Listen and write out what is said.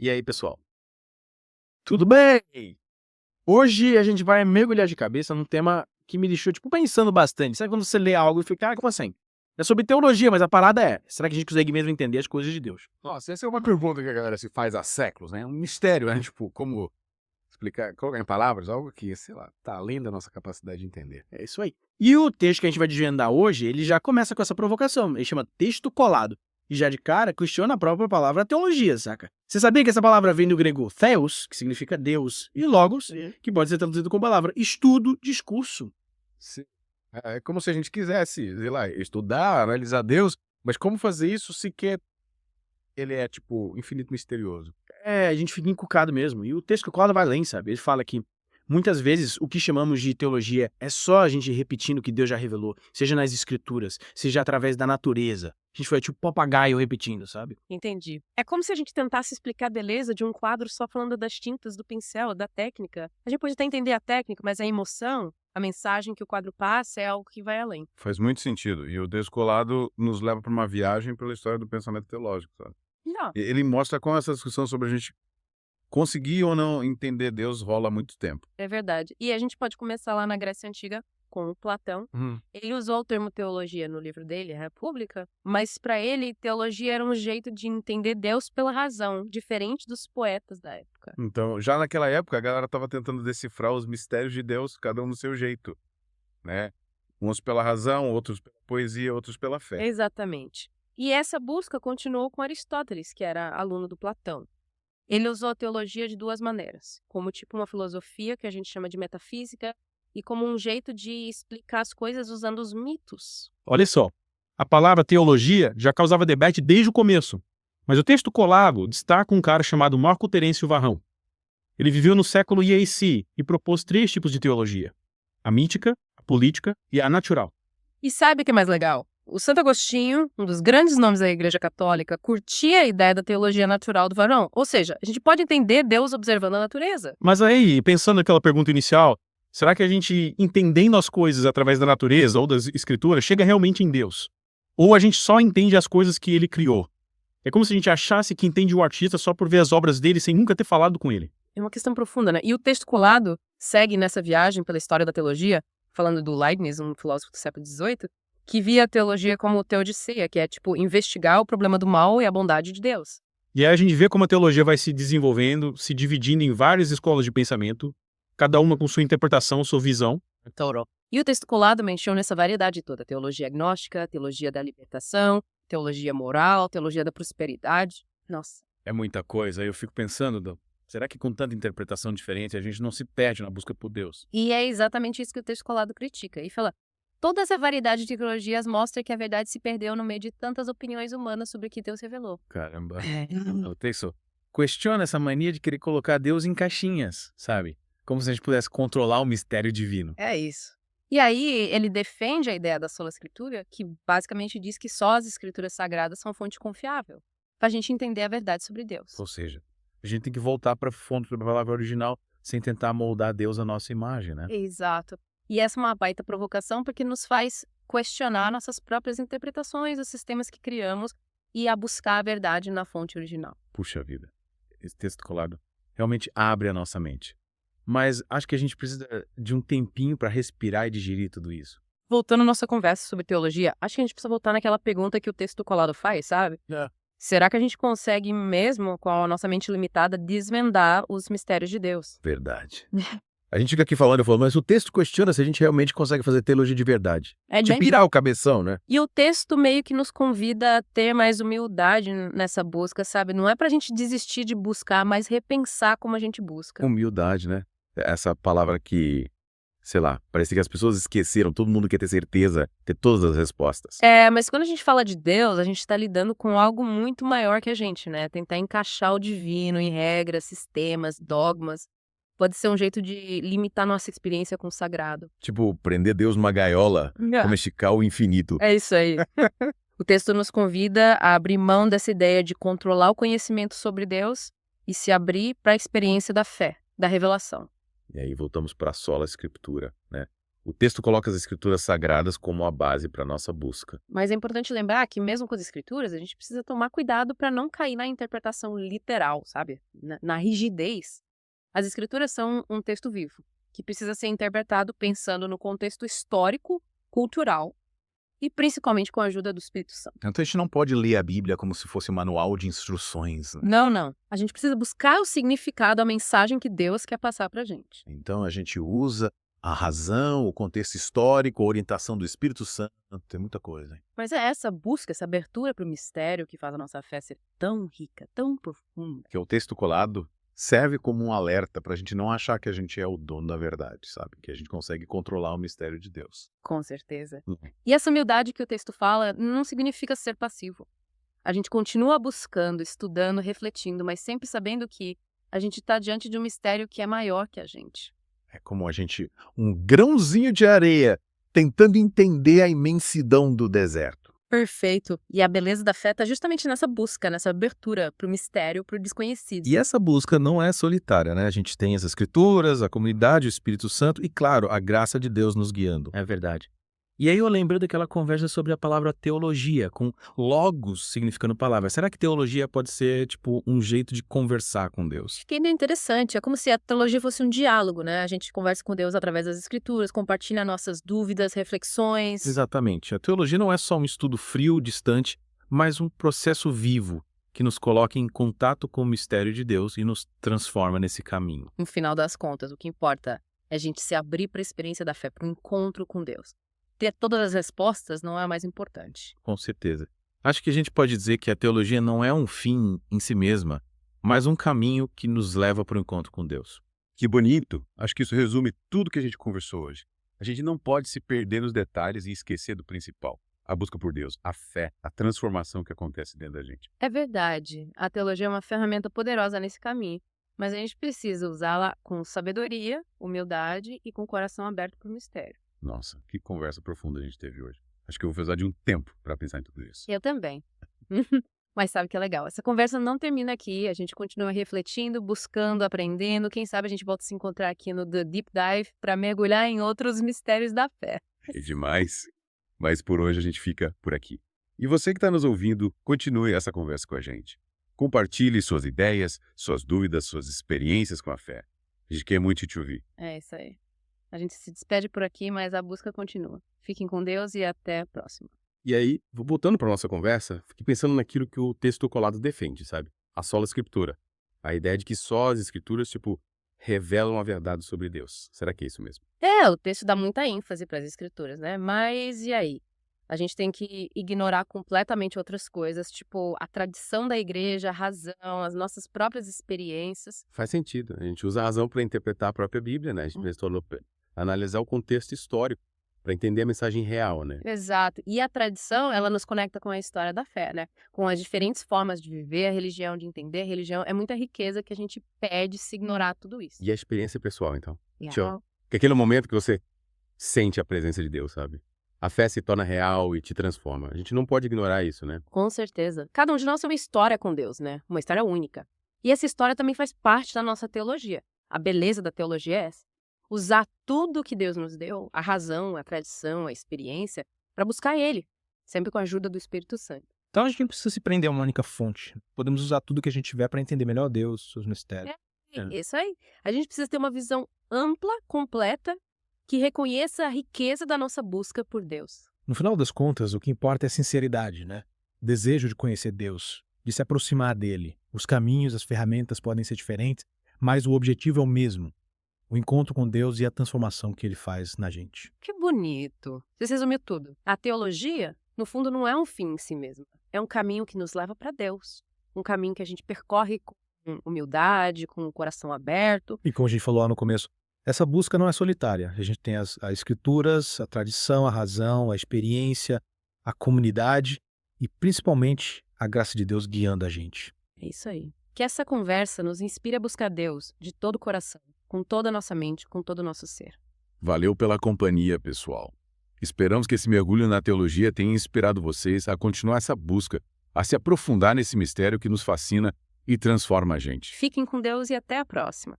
E aí, pessoal? Tudo bem? Hoje a gente vai mergulhar de cabeça num tema que me deixou, pensando bastante. Sabe quando você lê algo e fica, como assim? É sobre teologia, mas a parada é, será que a gente consegue mesmo entender as coisas de Deus? Nossa, essa é uma pergunta que a galera se faz há séculos, né? Um mistério, né? Tipo, como explicar, colocar em palavras algo que, sei lá, tá além da nossa capacidade de entender. É isso aí. E o texto que a gente vai desvendar hoje, ele já começa com essa provocação. Ele chama texto colado. E já de cara, questiona a própria palavra teologia, saca? Você sabia que essa palavra vem do grego theos, que significa Deus, e logos, que pode ser traduzido como palavra estudo, discurso. Sim. É como se a gente quisesse, sei lá, estudar, analisar Deus, mas como fazer isso se quer ele é, tipo, infinito misterioso? É, a gente fica encucado mesmo. E o texto colado vai além, sabe? Ele fala que muitas vezes o que chamamos de teologia é só a gente repetindo o que Deus já revelou, seja nas escrituras, seja através da natureza. A gente foi tipo papagaio repetindo, sabe? Entendi. É como se a gente tentasse explicar a beleza de um quadro só falando das tintas, do pincel, da técnica. A gente pode até entender a técnica, mas a emoção, a mensagem que o quadro passa é algo que vai além. Faz muito sentido. E o Descolado nos leva para uma viagem pela história do pensamento teológico, sabe? Não. Ele mostra como essa discussão sobre a gente conseguir ou não entender Deus rola há muito tempo. É verdade. E a gente pode começar lá na Grécia Antiga com o Platão. Ele usou o termo teologia no livro dele, a República, mas para ele, teologia era um jeito de entender Deus pela razão, diferente dos poetas da época. Então, já naquela época, a galera estava tentando decifrar os mistérios de Deus, cada um do seu jeito, né? Uns pela razão, outros pela poesia, outros pela fé. Exatamente. E essa busca continuou com Aristóteles, que era aluno do Platão. Ele usou a teologia de duas maneiras, como tipo uma filosofia que a gente chama de metafísica e como um jeito de explicar as coisas usando os mitos. Olha só, a palavra teologia já causava debate desde o começo. Mas o texto colado destaca um cara chamado Marco Terêncio Varrão. Ele viveu no século IAC e propôs 3 tipos de teologia: a mítica, a política e a natural. E sabe o que é mais legal? O Santo Agostinho, um dos grandes nomes da Igreja Católica, curtia a ideia da teologia natural do Varão. Ou seja, a gente pode entender Deus observando a natureza. Mas aí, pensando naquela pergunta inicial, será que a gente, entendendo as coisas através da natureza ou das escrituras, chega realmente em Deus? Ou a gente só entende as coisas que ele criou? É como se a gente achasse que entende o artista só por ver as obras dele sem nunca ter falado com ele. É uma questão profunda, né? E o texto colado segue nessa viagem pela história da teologia, falando do Leibniz, um filósofo do século XVIII, que via a teologia como teodiceia, que é, investigar o problema do mal e a bondade de Deus. E aí a gente vê como a teologia vai se desenvolvendo, se dividindo em várias escolas de pensamento, cada uma com sua interpretação, sua visão. E o texto colado menciona essa variedade toda: teologia agnóstica, teologia da libertação, teologia moral, teologia da prosperidade. Nossa. É muita coisa. Aí eu fico pensando, será que com tanta interpretação diferente a gente não se perde na busca por Deus? E é exatamente isso que o texto colado critica. E fala, toda essa variedade de teologias mostra que a verdade se perdeu no meio de tantas opiniões humanas sobre o que Deus revelou. Caramba. O texto questiona essa mania de querer colocar Deus em caixinhas, sabe? Como se a gente pudesse controlar o mistério divino. É isso. E aí ele defende a ideia da sola escritura, que basicamente diz que só as escrituras sagradas são fonte confiável, para a gente entender a verdade sobre Deus. Ou seja, a gente tem que voltar para a fonte da palavra original sem tentar moldar Deus à nossa imagem, né? Exato. E essa é uma baita provocação porque nos faz questionar nossas próprias interpretações, os sistemas que criamos e a buscar a verdade na fonte original. Puxa vida, esse texto colado realmente abre a nossa mente. Mas acho que a gente precisa de um tempinho para respirar e digerir tudo isso. Voltando à nossa conversa sobre teologia, acho que a gente precisa voltar naquela pergunta que o texto colado faz, sabe? Será que a gente consegue mesmo, com a nossa mente limitada, desvendar os mistérios de Deus? Verdade. A gente fica aqui falando, mas o texto questiona se a gente realmente consegue fazer teologia de verdade. É De bem... pirar o cabeção, né? E o texto meio que nos convida a ter mais humildade nessa busca, sabe? Não é pra gente desistir de buscar, mas repensar como a gente busca. Humildade, né? Essa palavra que, sei lá, parece que as pessoas esqueceram, todo mundo quer ter certeza, ter todas as respostas. É, mas quando a gente fala de Deus, a gente tá lidando com algo muito maior que a gente, né? Tentar encaixar o divino em regras, sistemas, dogmas. Pode ser um jeito de limitar nossa experiência com o sagrado. Tipo, prender Deus numa gaiola, como esticar o infinito. É isso aí. O texto nos convida a abrir mão dessa ideia de controlar o conhecimento sobre Deus e se abrir para a experiência da fé, da revelação. E aí voltamos para a sola escritura, né? O texto coloca as escrituras sagradas como a base para nossa busca. Mas é importante lembrar que, mesmo com as escrituras, a gente precisa tomar cuidado para não cair na interpretação literal, sabe? Na rigidez. As escrituras são um texto vivo, que precisa ser interpretado pensando no contexto histórico, cultural e principalmente com a ajuda do Espírito Santo. Então a gente não pode ler a Bíblia como se fosse um manual de instruções, né? Não. A gente precisa buscar o significado, a mensagem que Deus quer passar pra gente. Então a gente usa a razão, o contexto histórico, a orientação do Espírito Santo, tem muita coisa, hein? Mas é essa busca, essa abertura para o mistério que faz a nossa fé ser tão rica, tão profunda. Que o texto colado serve como um alerta para a gente não achar que a gente é o dono da verdade, sabe? Que a gente consegue controlar o mistério de Deus. Com certeza. Uhum. E essa humildade que o texto fala não significa ser passivo. A gente continua buscando, estudando, refletindo, mas sempre sabendo que a gente está diante de um mistério que é maior que a gente. É como a gente, um grãozinho de areia, tentando entender a imensidão do deserto. Perfeito. E a beleza da fé está justamente nessa busca, nessa abertura para o mistério, para o desconhecido. E essa busca não é solitária, né? A gente tem as escrituras, a comunidade, o Espírito Santo e, claro, a graça de Deus nos guiando. É verdade. E aí eu lembrei daquela conversa sobre a palavra teologia, com logos significando palavra. Será que teologia pode ser, tipo, um jeito de conversar com Deus? Acho que ainda é interessante. É como se a teologia fosse um diálogo, né? A gente conversa com Deus através das escrituras, compartilha nossas dúvidas, reflexões. Exatamente. A teologia não é só um estudo frio, distante, mas um processo vivo que nos coloca em contato com o mistério de Deus e nos transforma nesse caminho. No final das contas, o que importa é a gente se abrir para a experiência da fé, para o encontro com Deus. Ter todas as respostas não é o mais importante. Com certeza. Acho que a gente pode dizer que a teologia não é um fim em si mesma, mas um caminho que nos leva para o encontro com Deus. Que bonito! Acho que isso resume tudo que a gente conversou hoje. A gente não pode se perder nos detalhes e esquecer do principal. A busca por Deus, a fé, a transformação que acontece dentro da gente. É verdade. A teologia é uma ferramenta poderosa nesse caminho, mas a gente precisa usá-la com sabedoria, humildade e com o coração aberto para o mistério. Nossa, que conversa profunda a gente teve hoje. Acho que eu vou precisar de um tempo para pensar em tudo isso. Eu também. Mas sabe o que é legal? Essa conversa não termina aqui, a gente continua refletindo, buscando, aprendendo. Quem sabe a gente volta a se encontrar aqui no The Deep Dive para mergulhar em outros mistérios da fé. É demais. Mas por hoje a gente fica por aqui. E você que está nos ouvindo, continue essa conversa com a gente. Compartilhe suas ideias, suas dúvidas, suas experiências com a fé. A gente quer muito te ouvir. É isso aí. A gente se despede por aqui, mas a busca continua. Fiquem com Deus e até a próxima. E aí, voltando para nossa conversa, fiquei pensando naquilo que o texto colado defende, sabe? A sola escritura. A ideia de que só as escrituras, revelam a verdade sobre Deus. Será que é isso mesmo? O texto dá muita ênfase para as escrituras, né? Mas e aí? A gente tem que ignorar completamente outras coisas, tipo a tradição da igreja, a razão, as nossas próprias experiências. Faz sentido. A gente usa a razão para interpretar a própria Bíblia, né? A gente precisa analisar o contexto histórico para entender a mensagem real, né? Exato. E a tradição, ela nos conecta com a história da fé, né? Com as diferentes formas de viver a religião, de entender a religião. É muita riqueza que a gente perde se ignorar tudo isso. E a experiência pessoal, então? Yeah. Que aquele momento que você sente a presença de Deus, sabe? A fé se torna real e te transforma. A gente não pode ignorar isso, né? Com certeza. Cada um de nós tem uma história com Deus, né? Uma história única. E essa história também faz parte da nossa teologia. A beleza da teologia é essa. Usar tudo que Deus nos deu, a razão, a tradição, a experiência, para buscar Ele, sempre com a ajuda do Espírito Santo. Então a gente não precisa se prender a uma única fonte. Podemos usar tudo que a gente tiver para entender melhor Deus, seus mistérios. Isso aí. A gente precisa ter uma visão ampla, completa, que reconheça a riqueza da nossa busca por Deus. No final das contas, o que importa é a sinceridade, né? O desejo de conhecer Deus, de se aproximar dele. Os caminhos, as ferramentas podem ser diferentes, mas o objetivo é o mesmo. O encontro com Deus e a transformação que ele faz na gente. Que bonito. Você resumiu tudo. A teologia, no fundo, não é um fim em si mesma. É um caminho que nos leva para Deus. Um caminho que a gente percorre com humildade, com o coração aberto. E como a gente falou lá no começo, essa busca não é solitária. A gente tem as escrituras, a tradição, a razão, a experiência, a comunidade e, principalmente, a graça de Deus guiando a gente. É isso aí. Que essa conversa nos inspire a buscar Deus de todo o coração, com toda a nossa mente, com todo o nosso ser. Valeu pela companhia, pessoal. Esperamos que esse mergulho na teologia tenha inspirado vocês a continuar essa busca, a se aprofundar nesse mistério que nos fascina e transforma a gente. Fiquem com Deus e até a próxima.